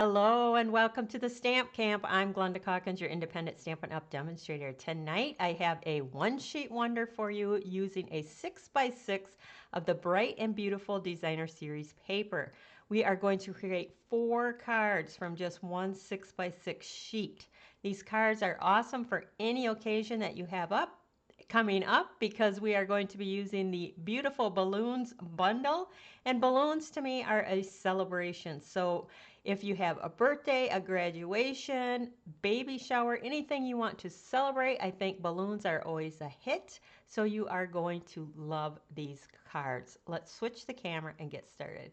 Hello and welcome to the Stamp Camp. I'm Glenda Calkins, your independent Stampin' Up! Demonstrator. Tonight I have a one-sheet wonder for you using a 6x6 of the Bright and Beautiful Designer Series paper. We are going to create 4 cards from just one 6x6 sheet. These cards are awesome for any occasion that you have coming up because we are going to be using the Beautiful Balloons bundle, and balloons to me are a celebration. So if you have a birthday, a graduation, baby shower, anything you want to celebrate, I think balloons are always a hit. So you are going to love these cards. Let's switch the camera and get started.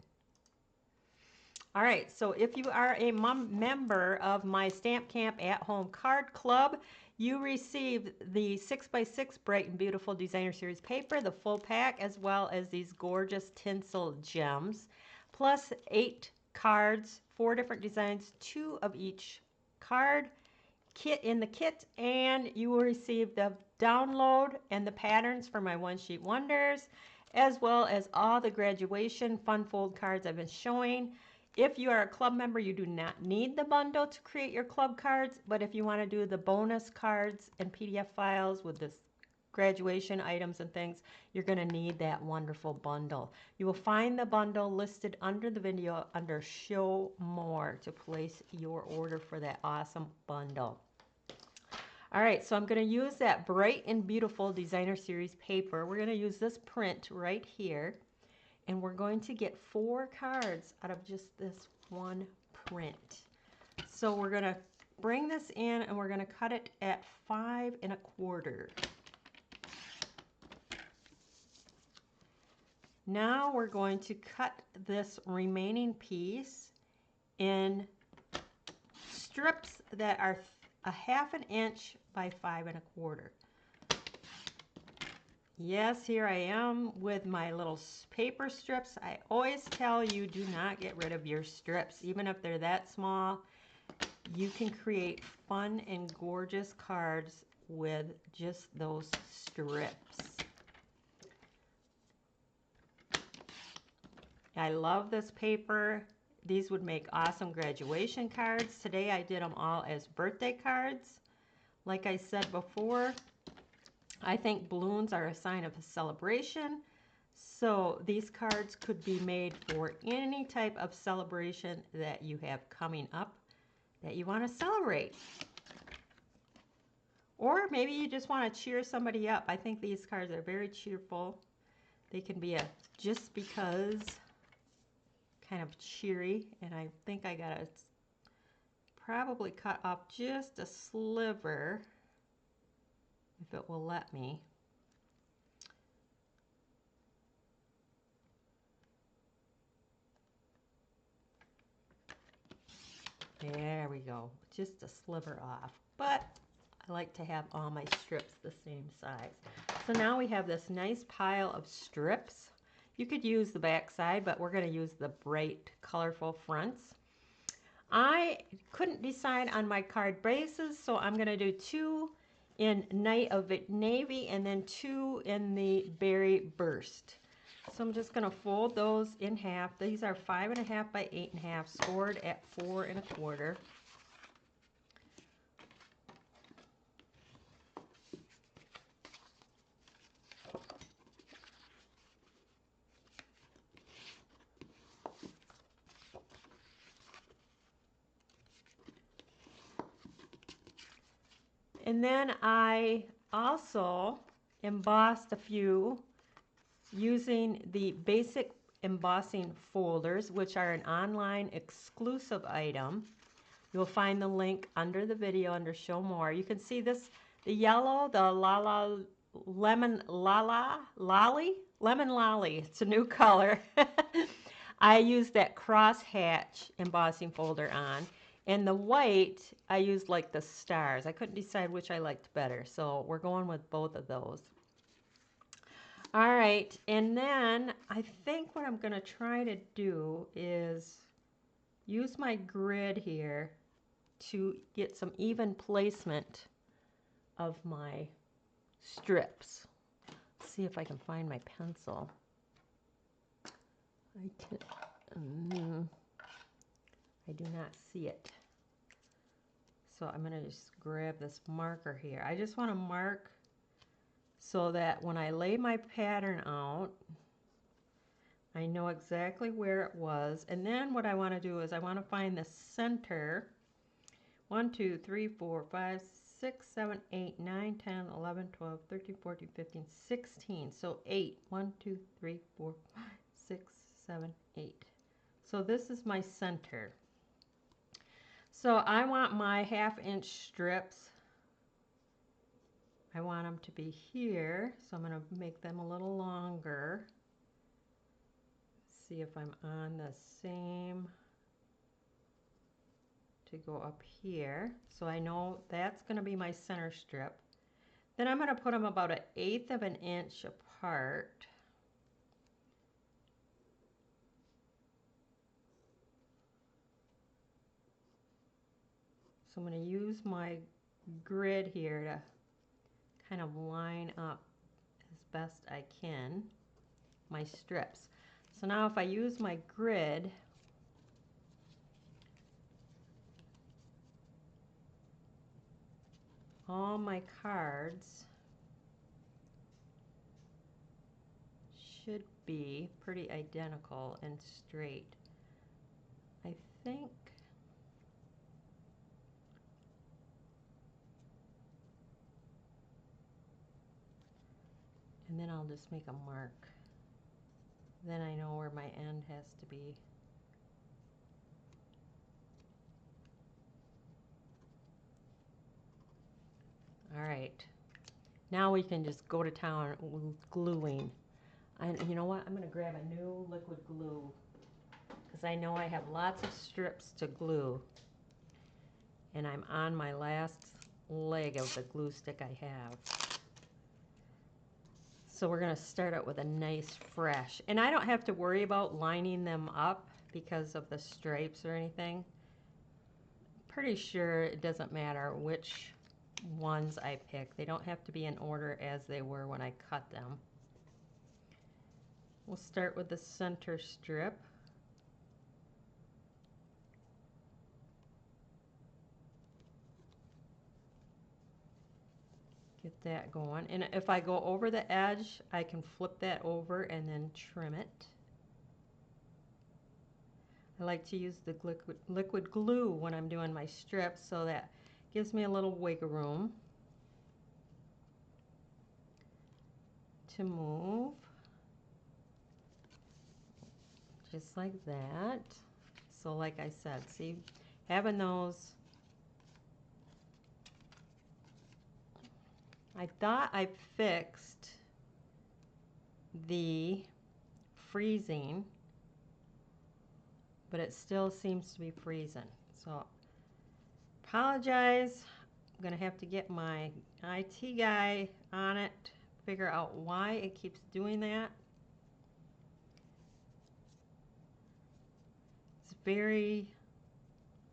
All right, so if you are a member of my Stamp Camp at Home Card Club, you received the 6x6 Bright and Beautiful Designer Series paper, the full pack, as well as these gorgeous tinsel gems, plus 8 cards, 4 different designs, 2 of each card kit in the kit, and you will receive the download and the patterns for my one sheet wonders, as well as all the graduation fun fold cards I've been showing. If you are a club member, you do not need the bundle to create your club cards, but if you want to do the bonus cards and PDF files with this graduation items and things, you're going to need that wonderful bundle. You will find the bundle listed under the video under Show More to place your order for that awesome bundle. All right, so I'm going to use that Bright and Beautiful Designer Series paper. We're going to use this print right here, and we're going to get 4 cards out of just this one print. So we're going to bring this in and we're going to cut it at 5 1/4. Now we're going to cut this remaining piece in strips that are 1/2 inch by 5 1/4. Yes, here I am with my little paper strips. I always tell you, do not get rid of your strips. Even if they're that small, you can create fun and gorgeous cards with just those strips. I love this paper. These would make awesome graduation cards. Today I did them all as birthday cards. Like I said before, I think balloons are a sign of a celebration. So these cards could be made for any type of celebration that you have coming up that you want to celebrate. Or maybe you just want to cheer somebody up. I think these cards are very cheerful. They can be a just because kind of cheery, and I think I gotta probably cut off just a sliver if it will let me. There we go, just a sliver off, but I like to have all my strips the same size. So now we have this nice pile of strips. You could use the back side, but we're going to use the bright, colorful fronts. I couldn't decide on my card bases, so I'm going to do 2 in Night of Navy and then 2 in the Berry Burst. So I'm just going to fold those in half. These are 5 1/2 by 8 1/2, scored at 4 1/4. And then I also embossed a few using the basic embossing folders, which are an online exclusive item. You'll find the link under the video under Show More. You can see this, the yellow, the lemon lolly. It's a new color. I used that crosshatch embossing folder on. And the white, I used like the stars. I couldn't decide which I liked better, so we're going with both of those. All right, and then I think what I'm going to try to do is use my grid here to get some even placement of my strips. Let's see if I can find my pencil. I I do not see it. So I'm going to just grab this marker here. I just want to mark so that when I lay my pattern out, I know exactly where it was. And then what I want to do is I want to find the center. 1, 2, 3, 4, 5, 6, 7, 8, 9, 10, 11, 12, 13, 14, 15, 16. So 8. 1, 2, 3, 4, 5, 6, 7, 8. So this is my center. So I want my 1/2 inch strips. I want them to be here. So I'm going to make them a little longer. See if I'm on the same to go up here. So I know that's going to be my center strip. Then I'm going to put them about 1/8 of an inch apart. So I'm going to use my grid here to kind of line up as best I can my strips. So now if I use my grid, all my cards should be pretty identical and straight. I think and then I'll just make a mark. Then I know where my end has to be. All right, now we can just go to town with gluing. And you know what? I'm going to grab a new liquid glue because I know I have lots of strips to glue. And I'm on my last leg of the glue stick I have. So we're going to start out with a nice fresh. And I don't have to worry about lining them up because of the stripes or anything. Pretty sure it doesn't matter which ones I pick. They don't have to be in order as they were when I cut them. We'll start with the center strip. Get that going. And if I go over the edge, I can flip that over and then trim it. I like to use the liquid glue when I'm doing my strips, so that gives me a little wiggle room to move. Just like that. So like I said, see, having those, I thought I fixed the freezing, but it still seems to be freezing. So apologize. I'm gonna have to get my IT guy on it, figure out why it keeps doing that. It's very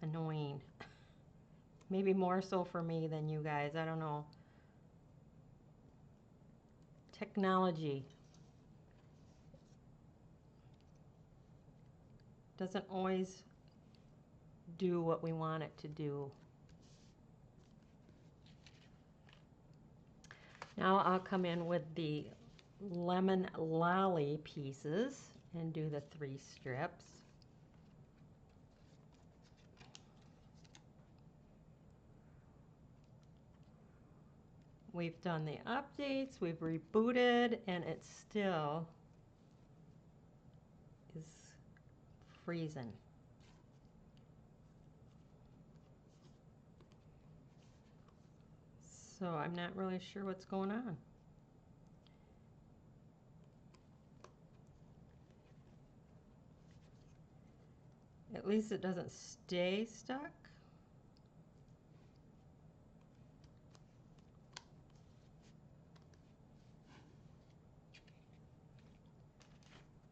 annoying. Maybe more so for me than you guys. I don't know. Technology doesn't always do what we want it to do. Now I'll come in with the lemon lolly pieces and do the 3 strips. We've done the updates, we've rebooted, and it still is freezing. So I'm not really sure what's going on. At least it doesn't stay stuck.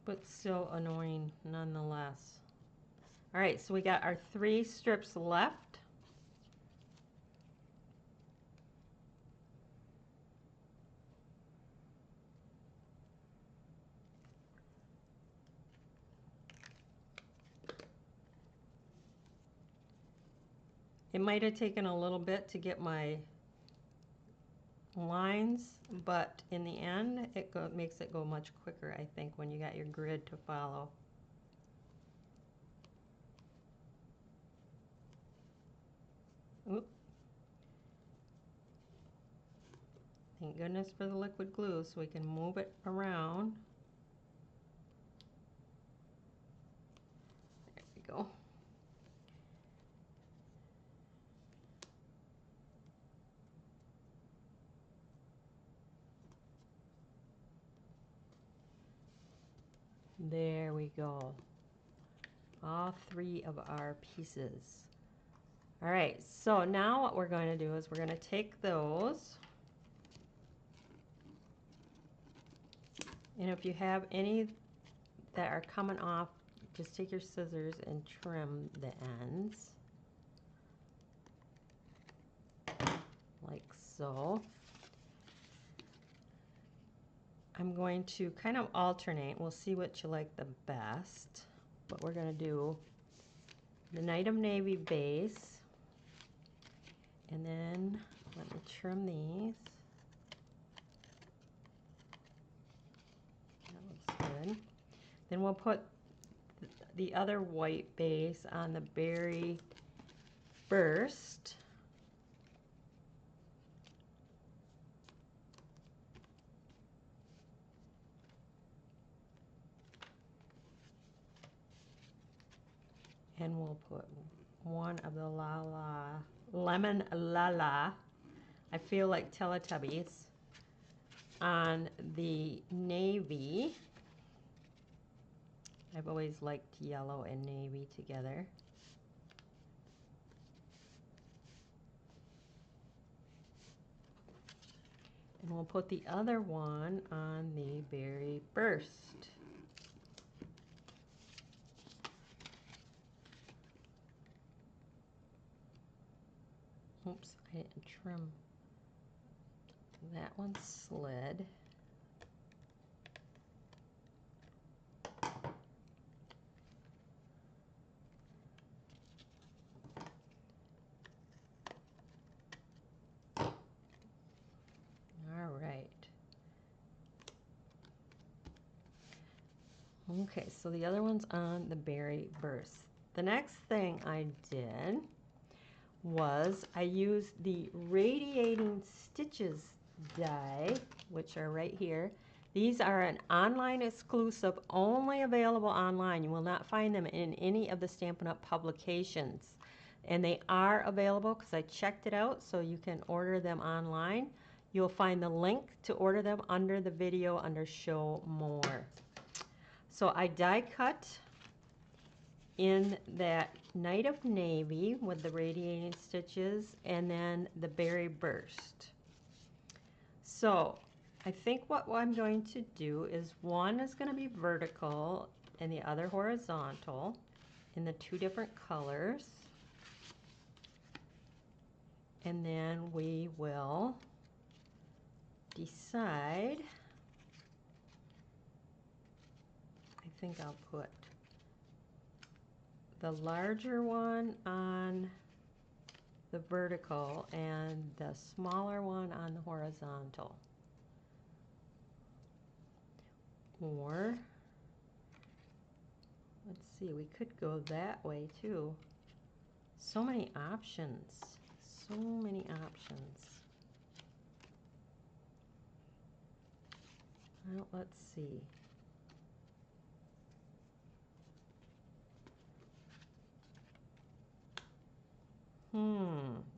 But still annoying nonetheless. All right, so we got our 3 strips left. It might have taken a little bit to get my lines, but in the end, makes it go much quicker, I think, when you got your grid to follow. Oop. Thank goodness for the liquid glue so we can move it around. There we go. There we go. All three of our pieces. All right, so now what we're going to do is we're going to take those, and if you have any that are coming off, just take your scissors and trim the ends, like so. I'm going to kind of alternate. We'll see what you like the best. But we're going to do the Night of Navy base. And then let me trim these. That looks good. Then we'll put the other white base on the berry burst. And we'll put one of the lemon la. I feel like Teletubbies on the navy. I've always liked yellow and navy together. And we'll put the other one on the berry burst. Oops, I didn't trim. That one slid. All right. Okay, so the other one's on the berry burst. The next thing I did was I used the Radiating Stitches die, which are right here. These are an online exclusive, only available online. You will not find them in any of the Stampin' Up! Publications. And they are available because I checked it out, so you can order them online. You'll find the link to order them under the video under Show More. So I die cut in that Night of Navy with the Radiating Stitches and then the berry burst. So I think what I'm going to do is one is going to be vertical and the other horizontal in the two different colors. And then we will decide. I think I'll put the larger one on the vertical and the smaller one on the horizontal. Or, let's see, we could go that way too. So many options. So many options. Well, let's see.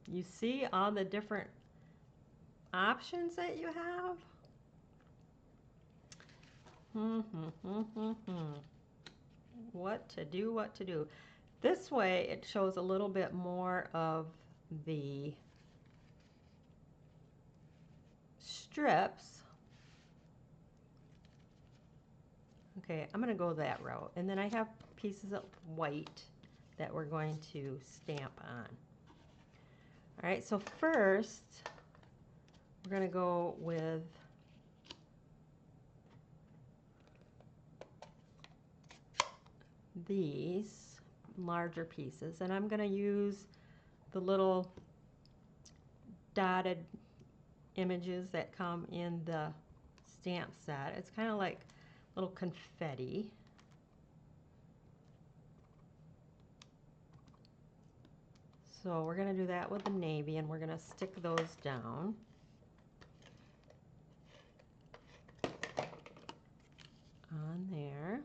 You see all the different options that you have? What to do, what to do. This way it shows a little bit more of the strips. Okay, I'm going to go that route. And then I have pieces of white that we're going to stamp on. All right, so first we're going to go with these larger pieces, and I'm going to use the little dotted images that come in the stamp set. It's kind of like little confetti. So we're going to do that with the navy, and we're going to stick those down. On there.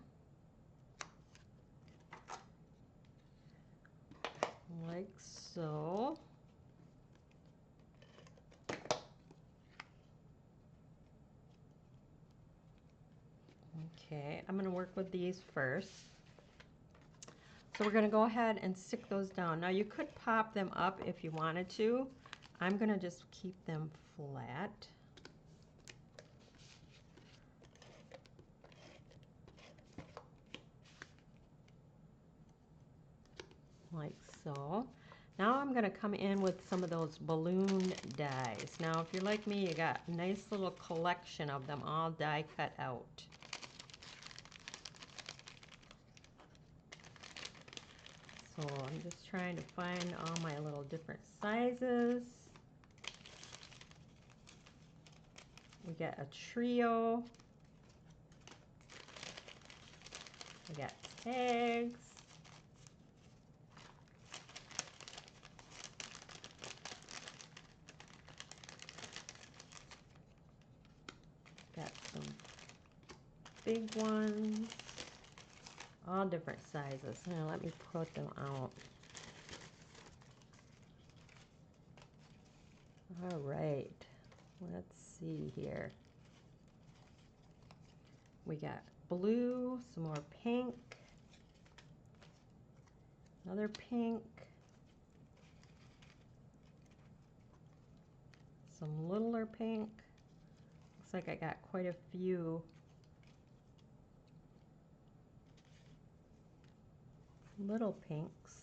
Like so. Okay, I'm going to work with these first. So we're going to go ahead and stick those down. Now you could pop them up if you wanted to. I'm going to just keep them flat. Like so. Now I'm going to come in with some of those balloon dies. Now if you're like me, you got a nice little collection of them all die cut out. So I'm just trying to find all my little different sizes. We got a trio. We got tags. Got some big ones. All different sizes. Now let me put them out. All right. Let's see here. We got blue, some more pink, another pink, some littler pink. Looks like I got quite a few little pinks.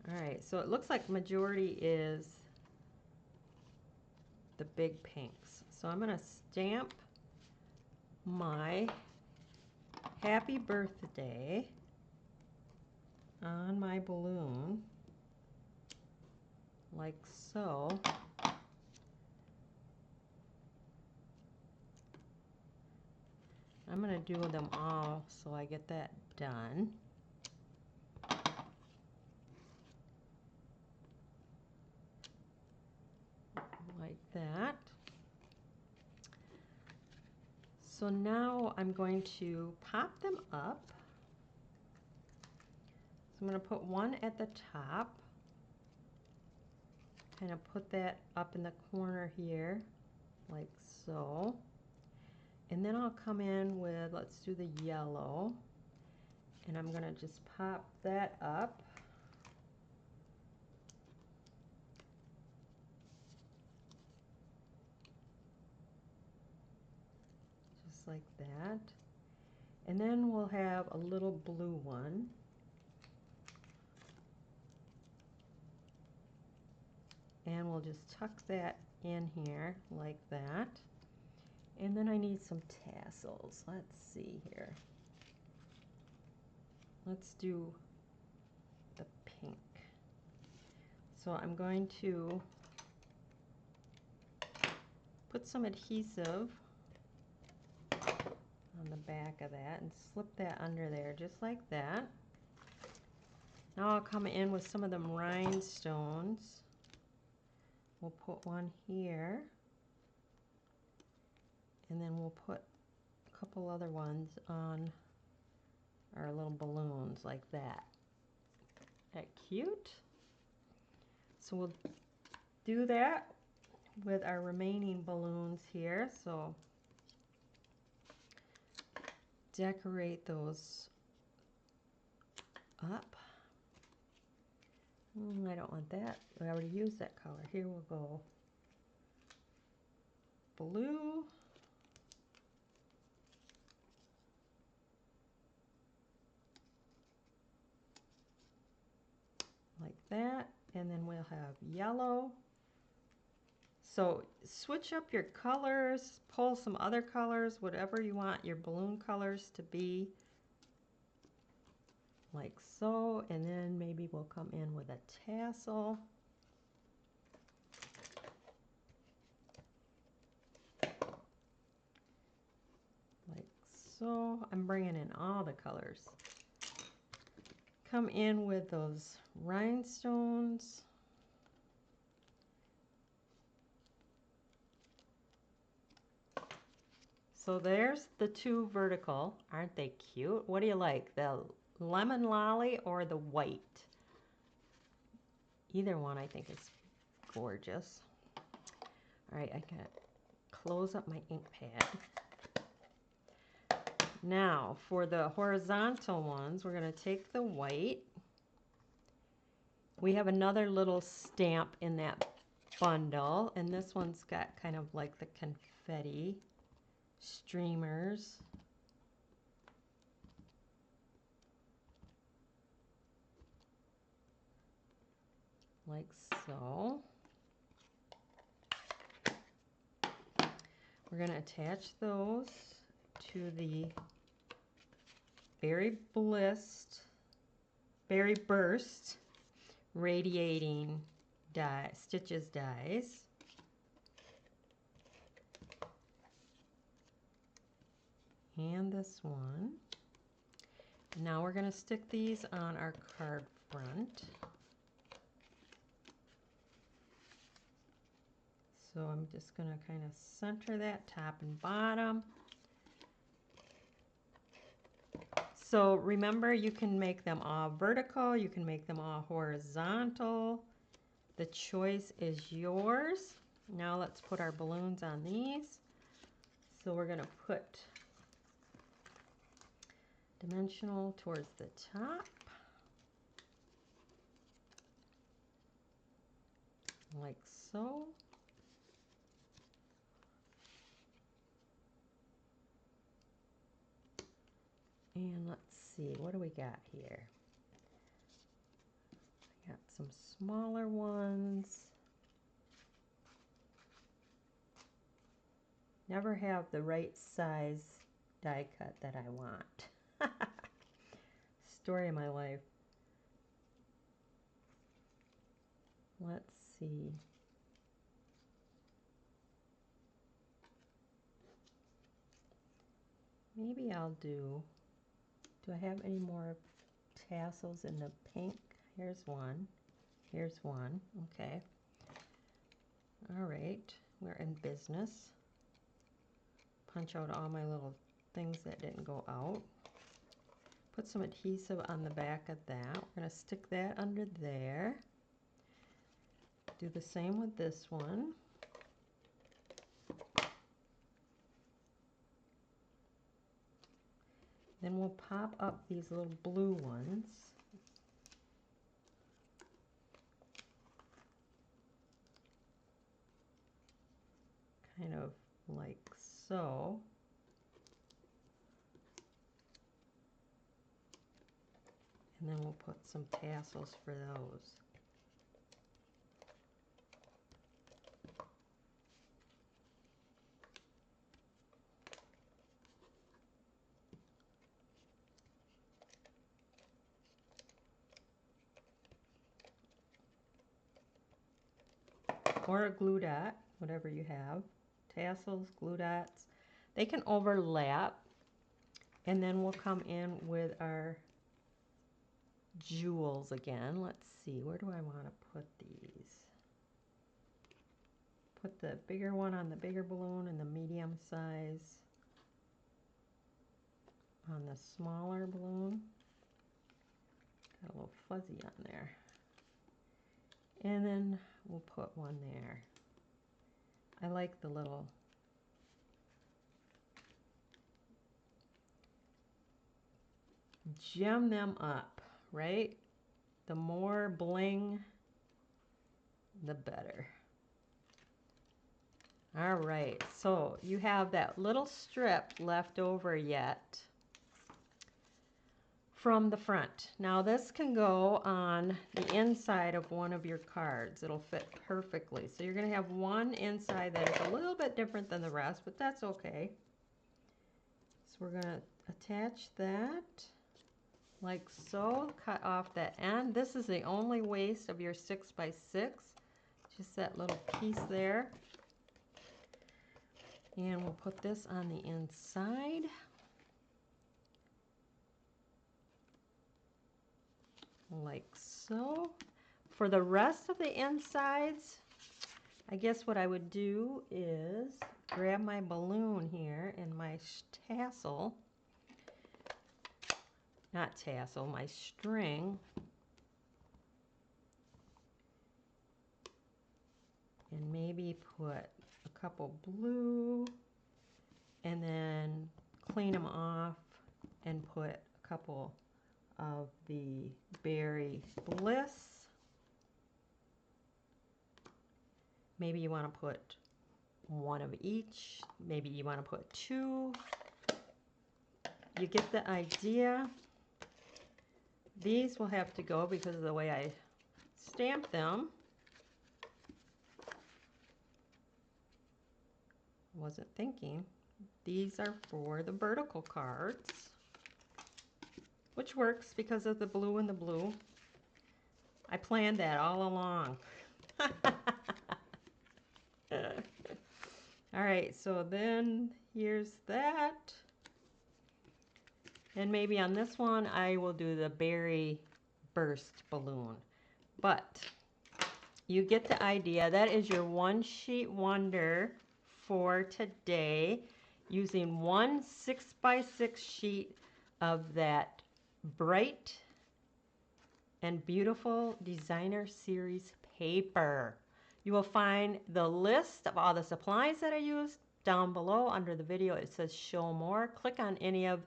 All right, so it looks like majority is the big pinks. So I'm going to stamp my happy birthday on my balloon like so. I'm going to do them all so I get that done. Like that. So now I'm going to pop them up. So I'm going to put one at the top. Kind of put that up in the corner here, like so. And then I'll come in with, let's do the yellow. And I'm going to just pop that up. Just like that. And then we'll have a little blue one. And we'll just tuck that in here like that. And then I need some tassels. Let's see here. Let's do the pink. So I'm going to put some adhesive on the back of that and slip that under there just like that. Now I'll come in with some of them rhinestones. We'll put one here, and then we'll put a couple other ones on our little balloons like that. Isn't that cute? So we'll do that with our remaining balloons here. So decorate those up. I don't want that. I already used that color. Here we'll go blue. Like that. And then we'll have yellow. So switch up your colors, pull some other colors, whatever you want your balloon colors to be. like so, and then maybe we'll come in with a tassel. Like so. I'm bringing in all the colors. Come in with those rhinestones. So there's the two vertical. Aren't they cute? What do you like, the lemon lolly or the white? Either one I think is gorgeous. All right, I gotta close up my ink pad. Now for the horizontal ones, we're gonna take the white. We have another little stamp in that bundle, and this one's got kind of like the confetti streamers. Like so. We're going to attach those to the Berry Burst radiating die, stitches dies. And this one. Now we're going to stick these on our card front. So I'm just going to kind of center that top and bottom. So remember, you can make them all vertical, you can make them all horizontal. The choice is yours. Now let's put our balloons on these. So we're going to put dimensional towards the top. Like so. And let's see, what do we got here? I got some smaller ones. Never have the right size die cut that I want. Story of my life. Let's see. Maybe I'll do I have any more tassels in the pink? Here's one. Here's one. Okay. All right. We're in business. Punch out all my little things that didn't go out. Put some adhesive on the back of that. We're going to stick that under there. Do the same with this one. Then we'll pop up these little blue ones. Kind of like so. And then we'll put some tassels for those. Or a glue dot, whatever you have. Tassels, glue dots. They can overlap. And then we'll come in with our jewels again. Let's see, where do I want to put these? Put the bigger one on the bigger balloon and the medium size on the smaller balloon. Got a little fuzzy on there. And then we'll put one there. I like the little gem them up, right? The more bling, the better. All right, so you have that little strip left over yet from the front. Now this can go on the inside of one of your cards. It'll fit perfectly. So you're going to have one inside that is a little bit different than the rest, but that's okay. So we're going to attach that like so. Cut off that end. This is the only waste of your 6x6. Just that little piece there. And we'll put this on the inside. Like so. For the rest of the insides, I guess what I would do is grab my balloon here and my tassel, not tassel, my string, and maybe put a couple blue and then clean them off and put a couple of the Berry Bliss. Maybe you want to put one of each. Maybe you want to put two. You get the idea. These will have to go because of the way I stamp them. Wasn't thinking. These are for the vertical cards, which works because of the blue and the blue. I planned that all along. All right, so then here's that. And maybe on this one, I will do the berry burst balloon. But you get the idea. That is your one sheet wonder for today, using one 6x6 sheet of that bright and beautiful designer series paper. You will find the list of all the supplies that I used down below under the video. It says show more. Click on any of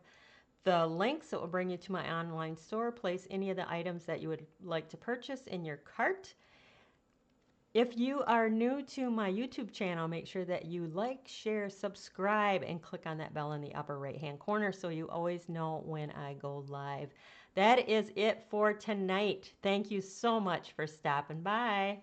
the links that will bring you to my online store. Place any of the items that you would like to purchase in your cart. If you are new to my YouTube channel, make sure that you like, share, subscribe, and click on that bell in the upper right-hand corner so you always know when I go live. That is it for tonight. Thank you so much for stopping by.